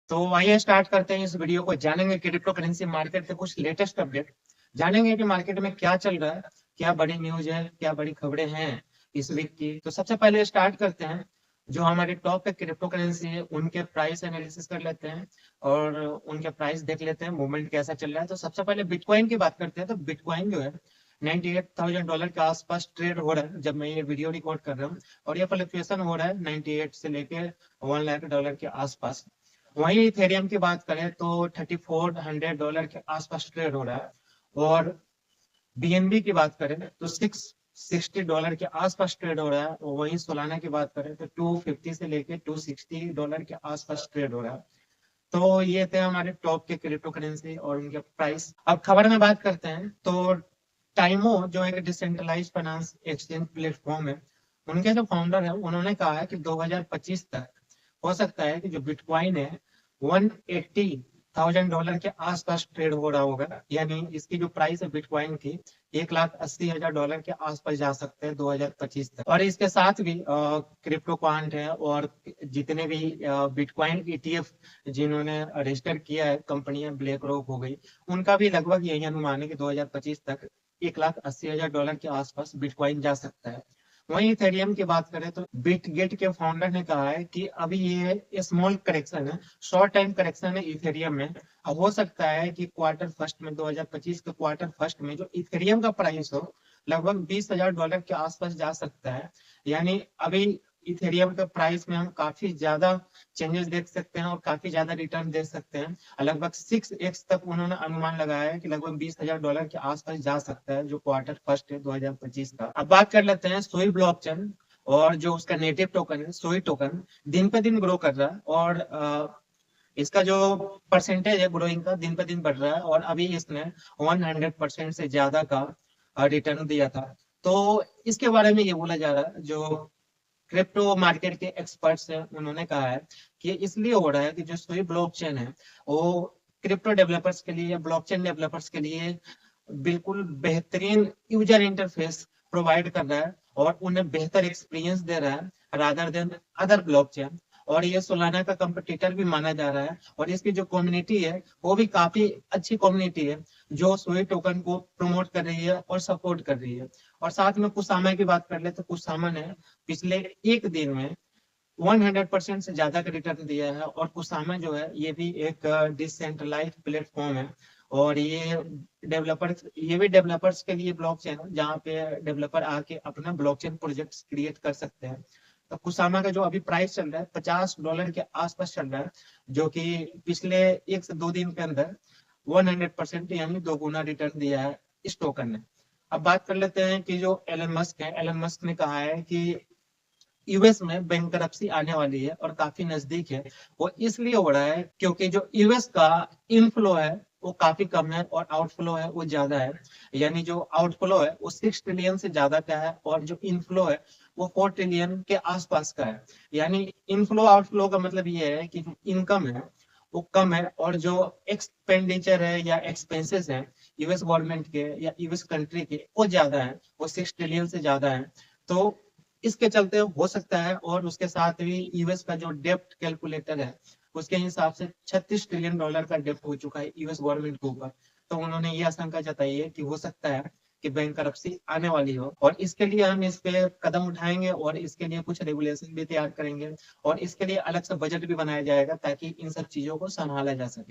तो आइए स्टार्ट करते हैं इस वीडियो को। जानेंगे क्रिप्टो करेंसी मार्केट के कुछ लेटेस्ट अपडेट। जानेंगे कि मार्केट में क्या चल रहा है, क्या बड़ी न्यूज है, क्या बड़ी खबरें हैं इस वीक की। तो सबसे पहले स्टार्ट करते हैं, जो हमारे टॉप पे क्रिप्टो करेंसी है उनके प्राइस एनालिसिस कर लेते हैं और उनके प्राइस देख लेते हैं, मूवमेंट कैसा चल रहा है। तो सबसे पहले बिटकॉइन की बात करते हैं। तो बिटकॉइन जो है $98,000 के आसपास ट्रेड हो रहा है जब मैं ये वीडियो रिकॉर्ड कर रहा हूँ, और ये फ्लक्चुएशन हो रहा है 98 से लेके $1 लाख के आसपास। वहीं इथेरियम की बात करें तो $3,400 के आसपास ट्रेड हो रहा है, और बीएनबी की बात करें तो $660 के आसपास ट्रेड हो रहा है। और वहीं सोलाना की बात करें तो 250 से लेके $260 के आसपास ट्रेड हो रहा है। तो ये थे हमारे टॉप के क्रिप्टो करेंसी और उनके प्राइस। अब खबर में बात करते हैं तो टाइमो जो एक डिसेंट्रलाइज फाइनेंस एक्सचेंज प्लेटफॉर्म है, उनके जो फाउंडर है उन्होंने कहा है कि 2025 तक हो सकता है कि जो बिटकॉइन है $180,000 के आसपास ट्रेड हो रहा होगा। यानी इसकी जो प्राइस है बिटकॉइन की $1,80,000 के आसपास जा सकते हैं 2025 तक। और इसके साथ भी क्रिप्टो क्वांट है और जितने भी बिटकॉइन ईटीएफ जिन्होंने रजिस्टर किया है, कंपनियां ब्लैक रॉक हो गई, उनका भी लगभग यही अनुमान है कि 2025 तक $1,80,000 के आसपास बिटकॉइन जा सकता है। वहीं इथेरियम की बात करें तो बिटगेट के फाउंडर ने कहा है कि अभी ये स्मॉल करेक्शन है, शॉर्ट टाइम करेक्शन है इथेरियम में। अब हो सकता है कि क्वार्टर फर्स्ट में 2025 के क्वार्टर फर्स्ट में जो इथेरियम का प्राइस हो लगभग $20,000 के आसपास जा सकता है। यानी अभी इथेरियम के प्राइस में हम काफी ज्यादा चेंजेस देख सकते हैं और काफी ज्यादा रिटर्न देख सकते हैं। लगभग 6x तक उन्होंने अनुमान लगाया है कि लगभग $20,000 के आसपास जा सकता है जो क्वार्टर फर्स्ट है 2025 का। अब बात कर लेते हैं सोई ब्लॉकचेन और जो उसका नेटिव टोकन है सोई टोकन, दिन पे दिन ग्रो कर रहा है और इसका जो परसेंटेज है ग्रोइंग का दिन पे दिन बढ़ रहा है, और अभी इसने 100% से ज्यादा का रिटर्न दिया था। तो इसके बारे में ये बोला जा रहा है, जो क्रिप्टो मार्केट के एक्सपर्ट्स हैं उन्होंने कहा है कि इसलिए हो रहा है कि जो सोई ब्लॉकचेन है वो क्रिप्टो डेवलपर्स के लिए, ब्लॉकचेन डेवलपर्स के लिए बिल्कुल बेहतरीन यूजर इंटरफेस प्रोवाइड कर रहा है और उन्हें बेहतर एक्सपीरियंस दे रहा है रादर देन अदर ब्लॉकचेन। और ये सोलाना का कंपटीटर भी माना जा रहा है, और इसकी जो कम्युनिटी है वो भी काफी अच्छी कम्युनिटी है जो सोई टोकन को प्रमोट कर रही है और सपोर्ट कर रही है। और साथ में कुसामा की बात कर ले तो कुसामा ने पिछले एक दिन में 100% से ज्यादा का रिटर्न दिया है। और कुसामा जो है ये भी एक डिसेंट्रलाइज प्लेटफॉर्म है, और ये भी डेवलपर्स के लिए ब्लॉकचेन है जहाँ पे डेवलपर आके अपना ब्लॉकचेन प्रोजेक्ट क्रिएट कर सकते हैं। तो कुसामा का जो अभी प्राइस चल रहा है $50 के आसपास चल रहा है, जो कि पिछले 1 से 2 दिन के अंदर 100% यानी 2 गुना रिटर्न दिया है इस टोकन ने। अब बात कर लेते हैं कि जो एलन मस्क है, एलन मस्क ने कहा है कि यूएस में बैंकरप्सी आने वाली है और काफी नजदीक है। वो इसलिए हो रहा है क्योंकि जो यूएस का इनफ्लो है वो काफी कम है और आउटफ्लो है वो ज्यादा है। यानी जो आउटफ्लो है वो 6 ट्रिलियन से ज्यादा का है और जो इनफ्लो है वो 4 ट्रिलियन के आसपास का है। यानी इनफ्लो आउटफ्लो का मतलब ये है कि जो इनकम है वो कम है और जो एक्सपेंडिचर है या एक्सपेंसेस है यूएस गवर्नमेंट के या यूएस कंट्री के वो ज्यादा है, वो 6 ट्रिलियन से ज्यादा है। तो इसके चलते हो सकता है, और उसके साथ भी यूएस का जो डेप्ट कैलकुलेटर है उसके हिसाब से $36 ट्रिलियन का डेप्ट हो चुका है यूएस गवर्नमेंट के ऊपर। तो उन्होंने ये आशंका जताई है कि हो सकता है कि बैंक करप्सी आने वाली हो, और इसके लिए हम इस पे कदम उठाएंगे और इसके लिए कुछ रेगुलेशन भी तैयार करेंगे, और इसके लिए अलग से बजट भी बनाया जाएगा ताकि इन सब चीजों को संभाला जा सके।